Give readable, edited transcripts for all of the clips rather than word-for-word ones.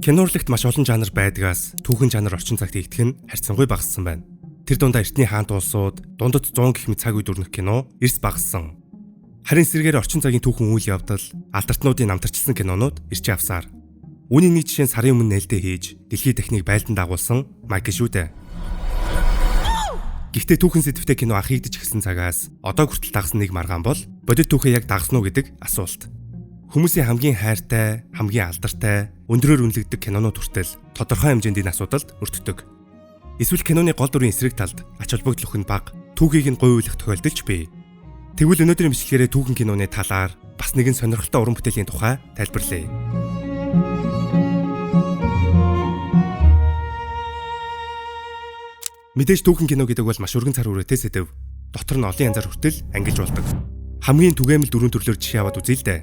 Кино урлагт маш олон жанр байдгаас түүхэн жанр орчин цагт хийгдэх нь харьцангуй багассан байна. Тэр дундаа эртний хаант улсууд, дундад 100 гэх мэт цаг үед өрнөх кино эрс багассан. Харин эсрэгээр орчин цагийн түүхэн үйл явдал, алдартнуудын намтарчилсан кинонууд ирж авсаар. Үүний нэг жишээ нь сарын өмнө нээлттэй хийж, дэлхийн техник байлдан дагуулсан Майкл шүү дээ. Гэхдээ түүхэн сэдвтэй кино анхийгдэж эхэлсэн цагаас одоо хүртэл дагсан нэг маргаан бол бодит түүхээ яг дагсан уу гэдэг асуулт. Хүмүүсийн хамгийн хайртай, хамгийн алдартай, өндрөөр үнэлэгддэг кинонууд хүртэл тодорхой хэмжээнд энэ асуудалд өртдөг. Эсвэл киноны гол дүрийн эсрэг талд ач холбогдол өгөх нь бага, түүхийг нь гуйвуулах тохиолдолч бий. Тэгвэл өнөөдрийн бичлэгээр түүхэн киноны талаар бас нэгэн сонирхолтой уран бүтээлийн тухай тайлбарлая. Мэдээж түүхэн кино гэдэг бол маш өргөн цар хүрээтэй сэдэв. Дотор нь олон янзаар хүртэл ангилж болдог. Хамгийн түгээмэл дөрвөн төрлөөр жишээ аваад үзье л дээ.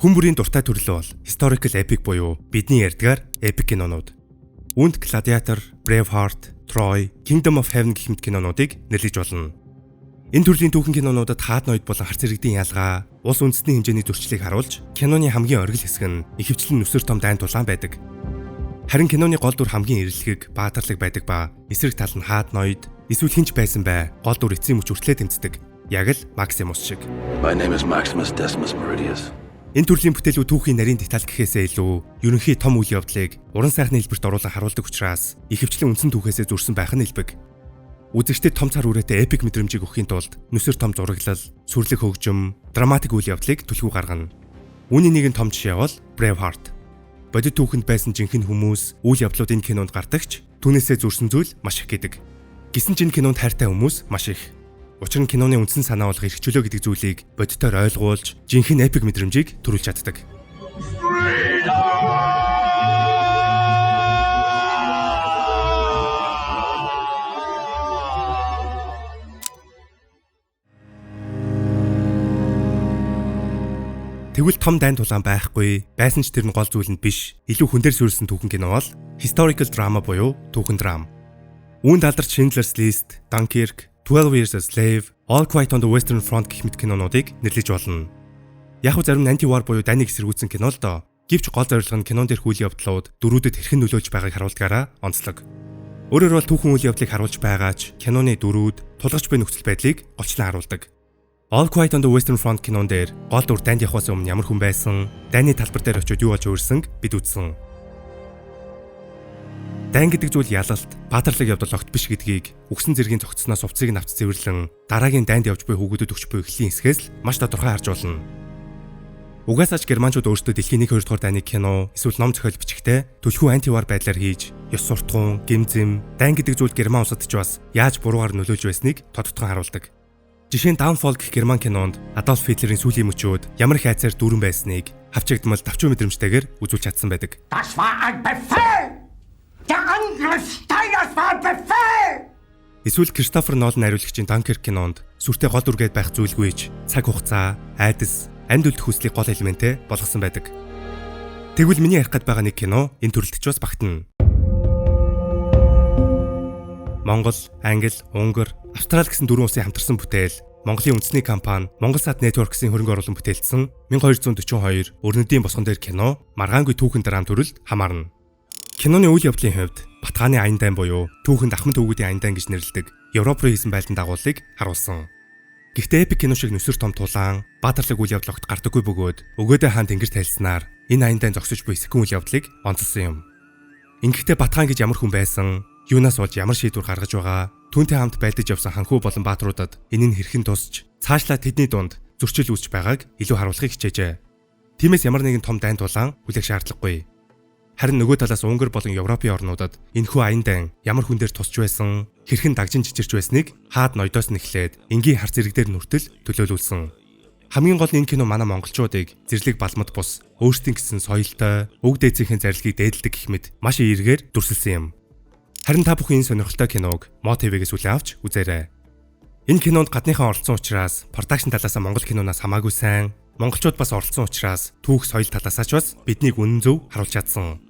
Хүн бүрийн дуртай төрөл бол historical epic буюу бидний ярьдгаар epic кинонууд. Үүнд Gladiator, Braveheart, Troy, Kingdom of Heaven гэх мэт кинонуудыг нэрлэж болно. Энэ төрлийн түүхэн кинонуудад хаад ноёд болон харц иргэдийн ялгаа, улс үндэстний хэмжээний зөрчлийг харуулж, киноны хамгийн оргил хэсэг нь ихэвчлэн нүсэр том дайн тулаан байдаг. Харин киноны гол дүр хамгийн эрэлхэг, баатарлаг байдаг ба эсрэг тал нь хаад ноёд, эсвэл хинч байсан бай, гол дүр эцсийн мөч хүртлээр тэмцдэг. Яг л Maximus шиг. My name is Maximus Decimus Meridius. Энэ төрлийн бүтээлүүд түүхийн нарийн деталь гэхээсээ илүү ерөнхий том үйл явдлыг уран сайхны хэлбэрт оруулан харуулдаг учраас ихэвчлэн үндсэн түүхээсээ зурсан байх нь хэлбэг. Үзэгчдэд том цар хүрээтэй эпик мэдрэмжийг өгөхийн тулд нүсэр том зураглал, сүрлэг хөгжим, драматик үйл явдлыг түлхүү гаргана. Үүний нэгэн том жишээ бол Braveheart. Бодит түүхэнд байсан жинхэнэ хүмүүс үйл явдлууд энэ кинонд гардагч түүнээсээ зурсан зүйл маш их гэдэг. Гэсэн ч энэ кинонд хайртай хүмүүс маш их. Учир нь киноны үндсэн санаа болох эрхчлөө гэдэг зүйлийг бодитоор ойлгуулж, жинхэнэ эпик мэдрэмжийг төрүүлж чаддаг. Тэгвэл том дайн тулаан байхгүй, байсан ч тэр нь гол зүйл нь биш. Илүү хүн дээр суурилсан түүхэн кино бол historical drama буюу түүхэн драм. Үүнд алдарч Schindler's List, Dunkirk, 12 Years a Slave, All Quiet on the Western Front гэх мэт кинонуудыг нэрлэж болно. Яг нь зарим anti-war буюу дайныг эсэргүүцсэн кино л доо. Гэвч гол зорилго нь кинон дээрх үйл явдлууд дөрүүдэд хэрхэн нөлөөлж байгааг харуулдгаараа онцлог. Өөрөөр бол түүхэн үйл явдлыг харуулж байгаач киноны дөрүүд тулгарч буй нөхцөл байдлыг голчлон харуулдаг. All Quiet on the Western Front кинон дээр гол дүр дайнд явахаас өмнө ямар хүн байсан, дайны талбар дээр очиод юу болж өөрсөнг бид үзсэн. Дайн гэдэг зүйл ялалт, баатарлаг явдал огт биш гэдгийг үгсэн зэргийн цогцсноос увцыг навч цэвэрлэн дараагийн дайнд явж буй хүүгүүдэд өгч буй эхлийн хэсгээс л маш тодорхой харж болно. Угаасаач германчууд өөрсдөө дэлхийн 1-2 дугаар дайны кино эсвэл ном зохиол бичихтэй түлхүү антивар байдлаар хийж, ёс суртахуун, гэмзэм, дайн гэдэг зүйл герман улсад ч бас яаж буруугаар нөлөөлж байсныг тодтогдсон харуулдаг. Жишээ нь Downfall гэх герман кинонд Adolf Hitler-ийн сүүлийн мөчүүд ямар их айцаар дүүрэн байсныг хавчэгдмал давчуу мэдрэмжтэйгээр үзүүлж чадсан байдаг. Das war ein Befehl! Der Angriff Steiners war ein Befehl! Эсвэл Christopher Nolan найруулагчийн Dunkirk кинонд сүртэй гол дүргээд байх зүйлгүйч цаг хугацаа, айдас, амьд үлдэх хүслийг гол элементээ болгосон байдаг. Тэгвэл миний ярих гээд байгаа нэг кино энэ төрөлд ч бас багтана. Монгол, Англи, Унгар, Австрали гэсэн дөрвөн улсын хамтарсан бүтээл, Монголын үндэсний компани Монголсат Networks-ийн хөрөнгө оруулан бүтээлсэн 1242 өрнөдийн босгон дээр кино маргаангүй түүхэн драм төрөлд хамаарна. Киноны үйл явдлын хувьд Батхааны аян дайн буюу түүхэнд ахмад төвгүүдийн аян дайн гэж нэрлэдэг Европ руу хийсэн байлдан дагуулыг харуулсан. Гэхдээ эпик кино шиг нүсэр том тулаан, баатарлаг үйл явдал огт гардаггүй бөгөөд өгөөдөө хаан тэнгэр тайлснаар энэ аян дайн зогсож буй сэхэн үйл явдлыг онцлсон юм. Ингэхдээ Батхан гэж ямар хүн байсан, юунаас болж ямар шийдвэр гаргаж байгаа, түүнтэй хамт байлдаж явсан ханхүү болон баатруудад энэ нь хэрхэн тусч, цаашлаа тэдний дунд зөрчил үүсч байгааг илүү харуулахыг хичээжээ. Тиймээс ямар нэгэн том дайн тулаан хүлээх шаардлагагүй. Харин нөгөө талаас Унгар болон Европын орнуудад энэхүү аян дайн ямар хүн дээр тусч байсан, хэрхэн дагжин чичирч байсныг хаад ноёдоос нь эхлээд энгийн харц иргдээр нүртэл төлөөлүүлсэн. Хамгийн гол нь энэ кино манай монголчуудыг зэрлэг балмад бус, өөрсдийн гэсэн соёлтой, өг дээдсийнхээ зарилгийг дээдэлдэг гэх мэт маш эергээр дүрсэлсэн юм. Харин та бүхэн энэ сонирхолтой киног Мо ТV-гээс үлээн авч үзээрэй. Энэ кинонд гадныхан оролцсон учраас продакшн талаас Монгол киноноос хамаагүй сайн, монголчууд бас оролцсон учраас түүх соёл талаасаа ч бас биднийг үнэн зөв харуулж чадсан.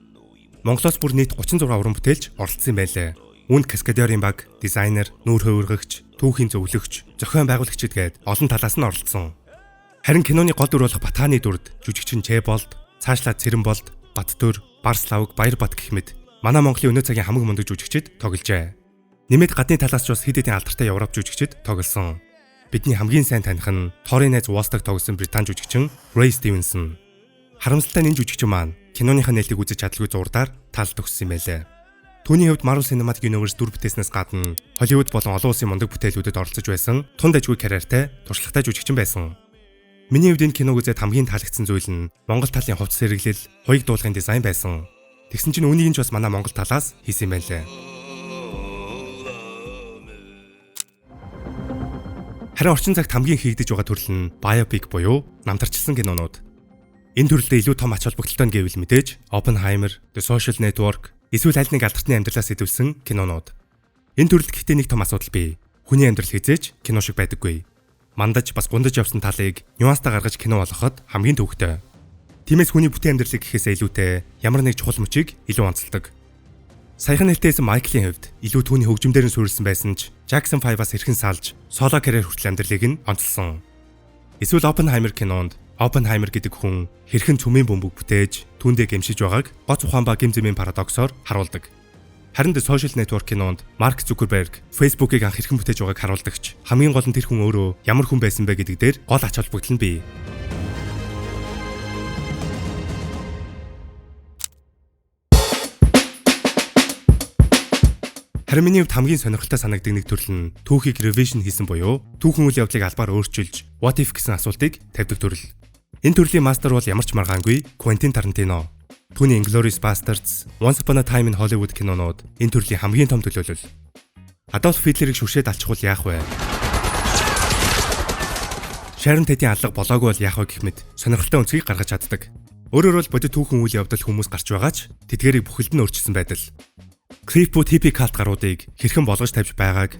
Монголоос бүр нийт 36 уран бүтээлч оролцсон байлээ. Үүнд каскадерийн баг, дизайнер, нүүр хувиргагч, түүхийн зөвлөгч, зохион байгуулагчид гээд олон талаас нь оролцсон. Харин киноны гол дүр болох Батхааны дүрд жүжигчин Чэболд, цаашлаад Цэрэнболд, Баттөр, Барславг, Баярбат гэх мэт манай Монголын өнөө цагийн хамгийн мундаг жүжигчид тогложээ. Нэмээд гадны талаас ч бас хэд хэдэн алдартай Европ жүжигчид тоглосон. Бидний хамгийн сайн таних нь Торын найз Уолстаг тоглосон Британи жүжигчин Рэй Стивенсон. Харамсалтай энэ жүжигчин маань киноныхаа нээлтийг үзэж чадлагүй зурдаар таалт өгсөн юм байлээ. Түүний хувьд Marvel Cinematic Universe дүр бүтээснээс гадна Холливуд болон олон улсын мундаг бүтээлүүдэд оролцож байсан тунд ажгүй карьертай туршлагатай жүжигчин байсан. Миний хувьд энэ киног үзээд хамгийн таалагдсан зүйл нь Монгол талын хувцас хэрэглэл, хоёрог дуулахын дизайн байсан. Тэгсэн чинь үүнийг нь ч бас манай Монгол талаас хийсэн юм байлээ. Харин орчин цагт хамгийн хийгдэж байгаа төрөл нь biopic буюу намтарчилсан кинонууд. Энэ төрлөө илүү том ач холбогдолтой гэвэл мэдээж Oppenheimer, The Social Network эсвэл аль нэг алдартны амьдралаас идэвхсэн кинонууд. Энэ төрөлд гэхдээ нэг том асуудал бий. Хүний амьдрал хизээж кино шиг байдаггүй. Мандаж бас гундаж явсан талыг нюанстай гаргаж кино болгоход хамгийн төвөгтэй. Тиймээс хүний бүтээн амьдралыг гэхээсээ илүүтэй ямар нэг чухал мөчийг илүү онцолдог. Саяхан нэлтэйсэн Майклийн хувьд илүү түүний хөгжимдэр нь суурилсан байсан ч Jackson 5-аас хэрхэн салж соло карьер хүртэл амьдралыг нь онцолсон. Эсвэл Oppenheimer кинонд Oppenheimer гэдэг хүн хэрхэн цөмийн бөмбөг бүтээж түүндээ гэмшиж байгааг гоц ухаан ба гэмзэмийн парадоксоор харуулдаг. Харин The Social Network кинонд Марк Зукерберг Facebook-ыг анх хэрхэн бүтээж байгааг харуулдагч хамгийн гол нь тэр хүн өөрөө ямар хүн байсан бэ гэдэг дээр гол ач холбогдол нь бий. Харин миний хувьд хамгийн сонирхолтой санагддаг нэг төрөл нь түүхийг revision хийсэн буюу түүхэн үйл явдлыг албаар өөрчилж what if гэсэн асуултыг тавьдаг төрөл. Энэ төрлийн мастер бол ямар ч маргаангүй Quentin Tarantino. Түүний Inglourious Basterds, Once Upon a Time in Hollywood кинонууд энэ төрлийн хамгийн том төлөөлөл. Adolf Hitler-ийг шүршээд алчихвал яах вэ? Sharon Tate-ийн алга болоогүй бол яах вэ гэх мэт сонирхолтой өнцгийг гаргаж чаддаг. Өөрөөр бол бодит түүхэн үйл явдал хүмүүс гарч байгаач тэдгээрийг бүхэлд нь өөрчилсөн байдал. Creepwood hippie cult гаруудыг хэрхэн болгож тавьж байгааг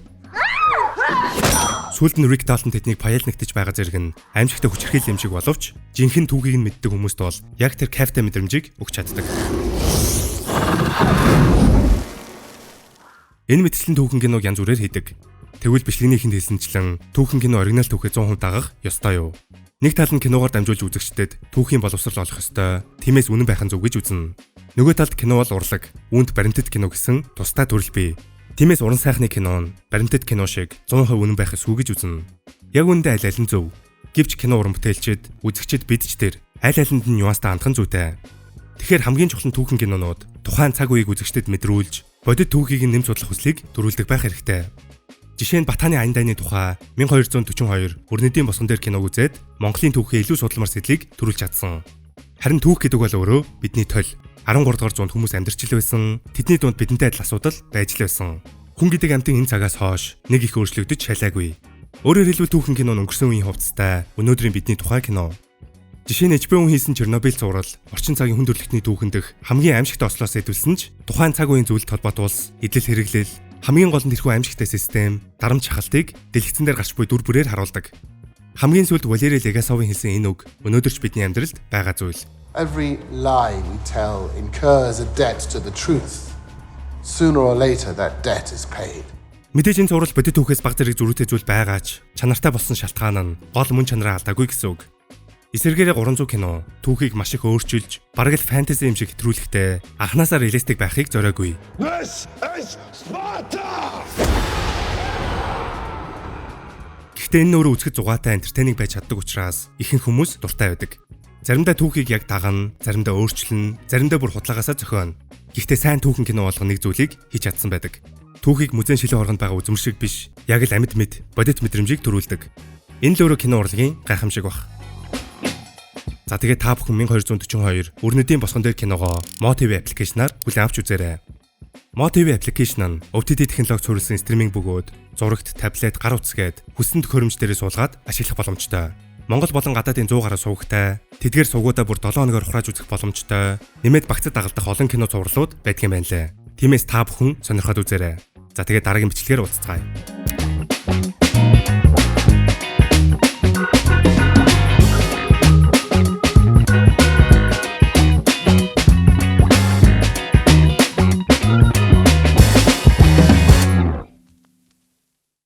сүүлд нь Rick Dalton тэднийг паялнагдаж байгаа зэрэг нь аимшигтай хүчирхийлэл юм шиг боловч жинхэнэ түүхийг нь мэддэг хүмүүст бол яг тэр кайфтай мэдрэмжийг өгч чаддаг. Энэ мэтчлийн түүхэн киног янз бүрээр хийдэг. Тэгвэл бичлэгнийхэнд хэлсэнчлэн түүхэн кино оригинал түүхээ 100% дагах ёстой юу? Нэг тал нь киногоор дамжуулж үзэгчдэд түүхийн боловсрол олох ёстой. Тиймээс үнэн байх нь зөв гэж үзнэ. Нөгөө талд кино бол урлаг, үүнд баримтат кино гэсэн тусдаа төрөл бий. Тиймээс уран сайхны кино нь баримтат кино шиг 100% үнэн байх эсгүй гэж үзнэ. Яг үүндээ аль нь зөв. Гэвч кино уран бүтээлчид, үзэгчид бид ч тэр аль алинд нь нюанстай хандхан зүйтэй. Тэгэхээр хамгийн чухал нь түүхэн кинонууд тухайн цаг үеийг үзэгчдэд мэдрүүлж, бодит түүхийг нэмж судлах хүслийг төрүүлдэг байх хэрэгтэй. Жишээ нь Батаны аян дайны тухай 1242 Өрнөдийн босгон дээр киног үзээд Монголын түүхээ илүү судалмар сэдлийг төрүүлж чадсан. Харин түүх гэдэг бол өөрөө бидний төл 13 дугаар зуунд хүмүүс амьдарч л байсан. Тэдний дунд бидэнтэй адил асуудал байж л байсан. Хүн гэдэг амьтан энэ цагаас хойш нэг их өөрчлөгдөж шалаагүй. Өөрөөр хэлбэл түүхэн кино нь өнгөрсөн үеийн хувцастай өнөөдрийн бидний тухай кино. Жишээ нь HBO хийсэн Чернобыль зурвал орчин цагийн хүн төрөлхтний түүхэн дэх хамгийн аимшигт ослоос эдвэлсэн ч тухайн цаг үеийн зүйлд холбоотуулс идэл хэрэглэл хамгийн гол нь тэрхүү аимшигтай систем дарамт шахалтыг дэлгэцэн дээр гарч буй дүр бүрээр харуулдаг. Хамгийн сүүлд Валерий Легасовын хэлсэн энэ үг өнөөдөр ч бидний амьдралд байгаа зүйл. Every lie we tell incurs a debt to the truth. Sooner or later that debt is paid. Мэдээж энэ зурвал бодит түүхээс баг зэрэг зөрүүтэй зүйл байгаач чанартай болсон шалтгаан нь гол мөн чанараа алдаагүй гэсэн үг. Эсвэргээрээ 300 кино түүхийг маш их өөрчилж бараг л фэнтези юм шиг хэтрүүлэхтэй анханасаа реалистик байхыг зориогүй. This is Sparta! Гэхдээ энэ өөрөө үзэхэд зугаатай энтертейнинг байж чаддаг учраас ихэнх хүмүүс дуртай байдаг. Заримдаа түүхийг яг дагна, заримдаа өөрчилнө, заримдаа бүр худалгаасаа зохионо. Гэхдээ сайн түүхэн кино болгох нэг зүйлийг хийж чадсан байдаг. Түүхийг музейн шилэн хоргонд байгаа үзмэр шиг биш, яг л амьд мэд, бодит мэдрэмжийг төрүүлдэг. Энэ л өөрөө кино урлагийн гайхамшиг баг. За тэгээд та бүхэн 1242 Өрнөдийн босгон дээр киногоо MoTV аппликейшнаар хүлээн авч үзээрэй. MoTV аппликейшн нь OTT технологи суурилсан стриминг бөгөөд зурагт, таблет, гар утасгээд хүссэн төхөөрөмж дээрээ суулгаад ашиглах боломжтой. Монгол болон гадаадын 100 гаруй сувагтай, тэдгээр сувгуудаа бүр 7 хоногоор ухрааж үзэх боломжтой. Нэмээд багцад дагалдах олон кино зурлууд байдгийн байна лээ. Тиймээс та бүхэн сонирхоод үзээрэй. За тэгээд дараагийн бичлэгээр уулзцгаая.